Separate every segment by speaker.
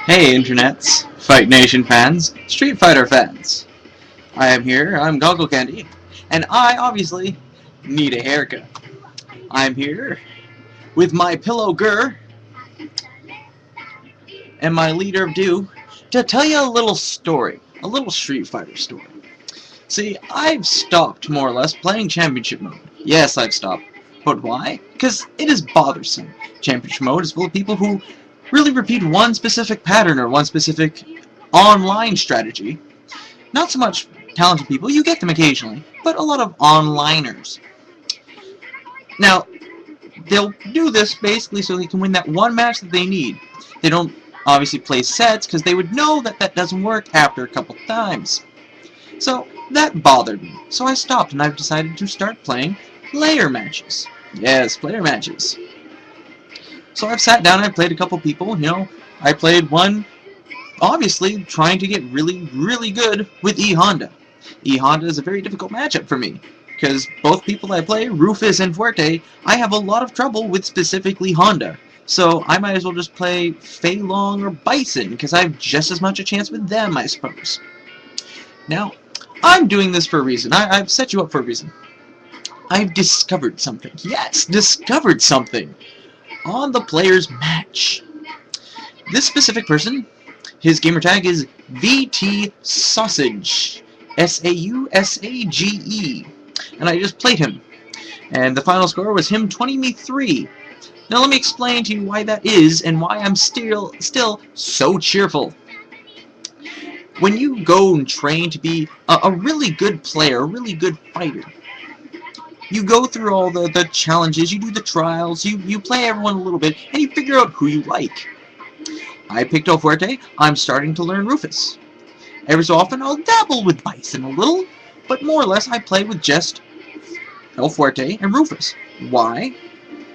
Speaker 1: Hey internets, Fight Nation fans, Street Fighter fans. I am here, I'm GoggleCandy, and I obviously need a haircut. I'm here with my pillow Gur and my leader of Do to tell you a little story, a little Street Fighter story. See, I've stopped more or less playing Championship Mode. Yes, I've stopped. But why? Because it is bothersome. Championship Mode is full of people who really repeat one specific pattern or one specific online strategy. Not so much talented people, you get them occasionally, but a lot of onliners. Now, they'll do this basically so they can win that one match that they need. They don't obviously play sets because they would know that that doesn't work after a couple times. So that bothered me. So I stopped and I've decided to start playing player matches. Yes, player matches. So I've sat down and I've played a couple people, I played one, obviously, trying to get really good with E Honda. E Honda is a very difficult matchup for me, because both people I play, Rufus and Fuerte, I have a lot of trouble with specifically Honda. So I might as well just play Fei Long or Bison, because I have just as much a chance with them, I suppose. Now, I'm doing this for a reason. I've set you up for a reason. I've discovered something. Yes, discovered something on the player's match. This specific person, his gamertag is VT Sausage, Sausage, and I just played him. And the final score was him 20 me 3. Now let me explain to you why that is and why I'm still so cheerful. When you go and train to be a really good player, a really good fighter, you go through all the challenges, you do the trials, you play everyone a little bit, and you figure out who you like. I picked El Fuerte, I'm starting to learn Rufus. Every so often I'll dabble with Bison a little, but more or less I play with just El Fuerte and Rufus. Why?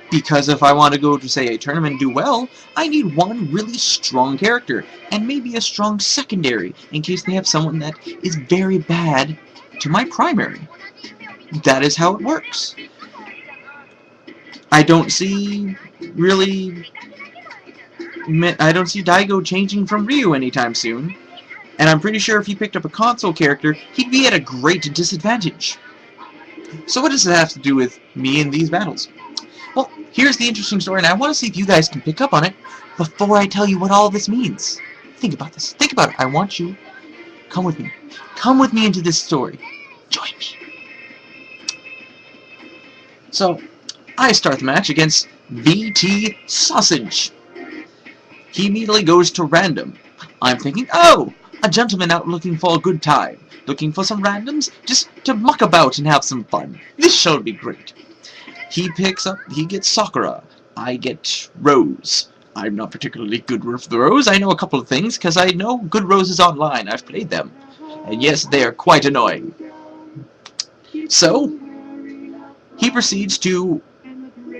Speaker 1: Because if I want to go to, say, a tournament and do well, I need one really strong character, and maybe a strong secondary, in case they have someone that is very bad to my primary. That is how it works. I don't see Daigo changing from Ryu anytime soon, and I'm pretty sure if he picked up a console character, he'd be at a great disadvantage. So what does it have to do with me in these battles? Well, here's the interesting story, and I want to see if you guys can pick up on it before I tell you what all this means. Think about this. Think about it. I want you. Come with me. Come with me into this story. Join me. So, I start the match against VT Sausage. He immediately goes to random. I'm thinking, oh, a gentleman out looking for a good time. Looking for some randoms, just to muck about and have some fun. This should be great. He gets Sakura. I get Rose. I'm not particularly good with the Rose. I know a couple of things, because I know good Roses online. I've played them. And yes, they are quite annoying. So, he proceeds to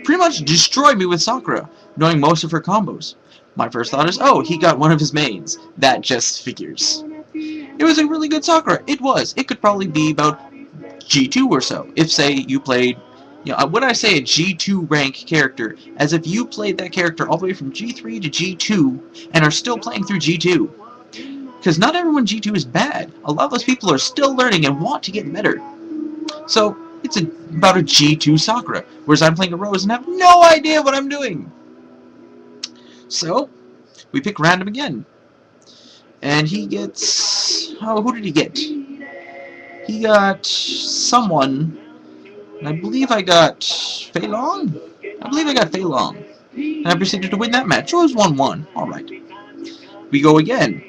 Speaker 1: pretty much destroy me with Sakura, knowing most of her combos. My first thought is, oh, he got one of his mains. That just figures. It was a really good Sakura. It was. It could probably be about G2 or so. If, say, you played... when I say a G2 rank character, as if you played that character all the way from G3 to G2, and are still playing through G2. Because not everyone G2 is bad. A lot of those people are still learning and want to get better. So, it's about a G2 Sakura, whereas I'm playing a Rose and have no idea what I'm doing. So, we pick random again. And he gets... oh, who did he get? He got someone... and I believe I got Fei Long? I believe I got Fei Long. And I proceeded to win that match. It was 1-1. Alright. We go again.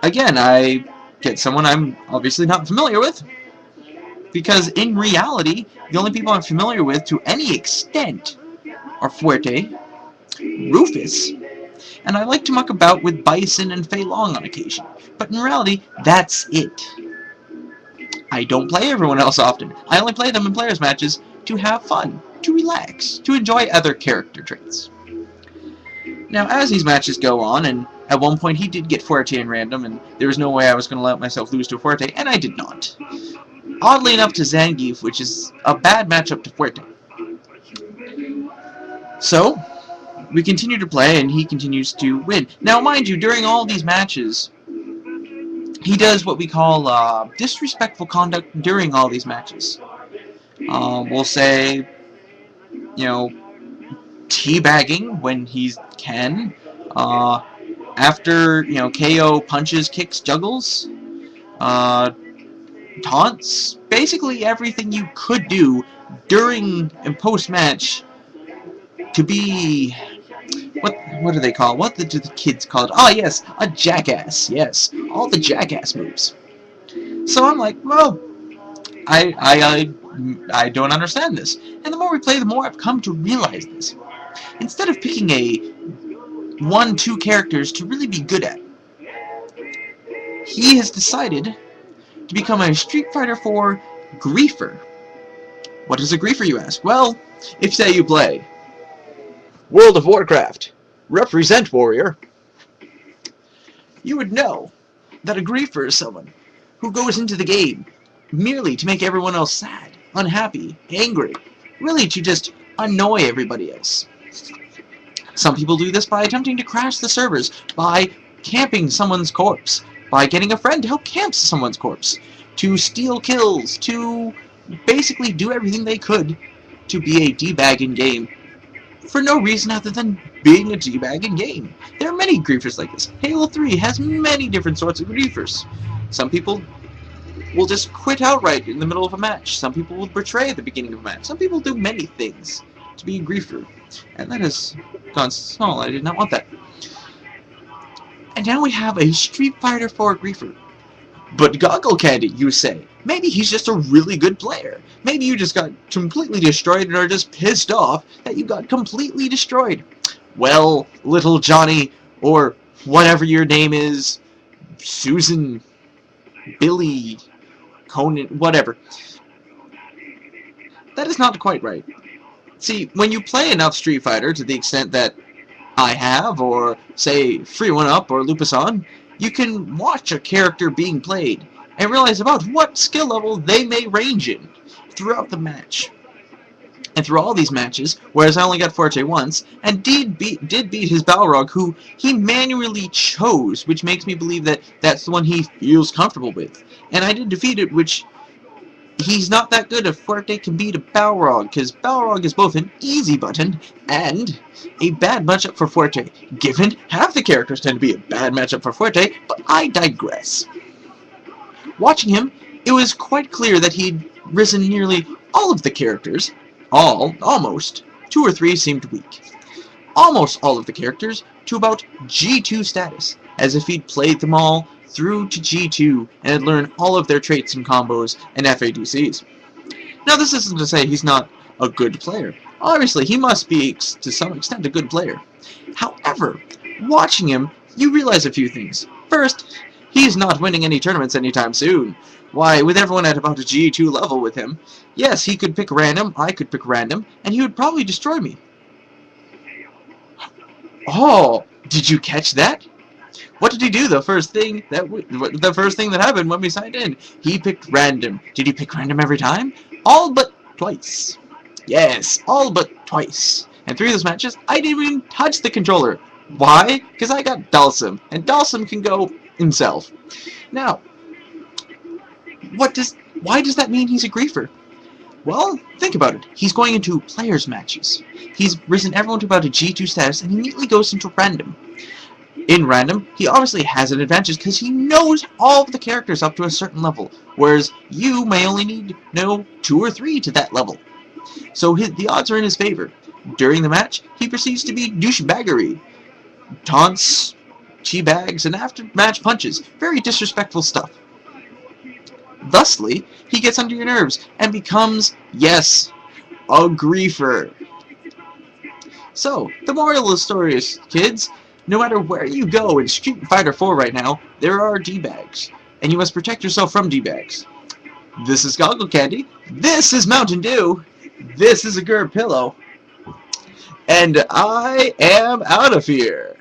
Speaker 1: Again, I get someone I'm obviously not familiar with. Because in reality, the only people I'm familiar with to any extent are Fuerte, Rufus, and I like to muck about with Bison and Fei Long on occasion. But in reality, that's it. I don't play everyone else often. I only play them in players' matches to have fun, to relax, to enjoy other character traits. Now, as these matches go on, and at one point he did get Fuerte in random, and there was no way I was going to let myself lose to Fuerte, and I did not. Oddly enough to Zangief, which is a bad matchup to Fuerte. So, we continue to play, and he continues to win. Now, mind you, during all these matches, he does what we call disrespectful conduct during all these matches. We'll say, you know, teabagging when he can. After, you know, KO punches, kicks, juggles. Taunts. Basically everything you could do during and post-match to be... What do they call? What do the kids call it? Oh, yes, a jackass. Yes, all the jackass moves. So I'm like, well, I don't understand this. And the more we play, the more I've come to realize this. Instead of picking a 1-2 characters to really be good at, he has decided to become a Street Fighter 4 griefer. What is a griefer, you ask? Well, if say you play World of Warcraft, represent warrior, you would know that a griefer is someone who goes into the game merely to make everyone else sad, unhappy, angry, really to just annoy everybody else. Some people do this by attempting to crash the servers, by camping someone's corpse, by getting a friend to help camp someone's corpse, to steal kills, to basically do everything they could to be a D-bag in game for no reason other than being a D-bag in game. There are many griefers like this. Halo 3 has many different sorts of griefers. Some people will just quit outright in the middle of a match. Some people will betray at the beginning of a match. Some people do many things to be a griefer. And that has gone small. I did not want that. And now we have a Street Fighter 4 griefer. But GoggleCandy, you say. Maybe he's just a really good player. Maybe you just got completely destroyed and are just pissed off that you got completely destroyed. Well, little Johnny, or whatever your name is, Susan, Billy, Conan, whatever. That is not quite right. See, when you play enough Street Fighter to the extent that I have, or say Free One Up or Lupus On, you can watch a character being played and realize about what skill level they may range in throughout the match. And through all these matches, whereas I only got Forte once, and did beat his Balrog, who he manually chose, which makes me believe that that's the one he feels comfortable with. And I did defeat it, which he's not that good if Forte can beat a Balrog, because Balrog is both an easy button and a bad matchup for Forte, given half the characters tend to be a bad matchup for Forte, but I digress. Watching him, it was quite clear that he'd risen nearly all of the characters, almost, 2 or 3 seemed weak, almost all of the characters to about G2 status, as if he'd played them all through to G2 and had learned all of their traits and combos and FADCs. Now this isn't to say he's not a good player. Obviously, he must be, to some extent, a good player. However, watching him, you realize a few things. First, he's not winning any tournaments anytime soon. Why, with everyone at about a G2 level with him, yes, he could pick random, I could pick random, and he would probably destroy me. Oh, did you catch that? What did he do? The first thing that happened when we signed in, he picked random. Did he pick random every time? All but twice. Yes, all but twice. And 3 of those matches, I didn't even touch the controller. Why? Because I got Dhalsim, and Dhalsim can go himself. Now, why does that mean he's a griefer? Well, think about it. He's going into players' matches. He's risen everyone to about a G2 status, and he immediately goes into random. In random, he obviously has an advantage because he knows all of the characters up to a certain level, whereas you may only need to know 2 or 3 to that level. So the odds are in his favor. During the match, he proceeds to be douchebaggery, taunts, teabags, and after-match punches. Very disrespectful stuff. Thusly, he gets under your nerves and becomes, yes, a griefer. So, the moral of the story is, kids, no matter where you go in Street Fighter 4 right now, there are D-bags, and you must protect yourself from D-bags. This is GoggleCandy. This is Mountain Dew. This is a Gurr Pillow. And I am out of here.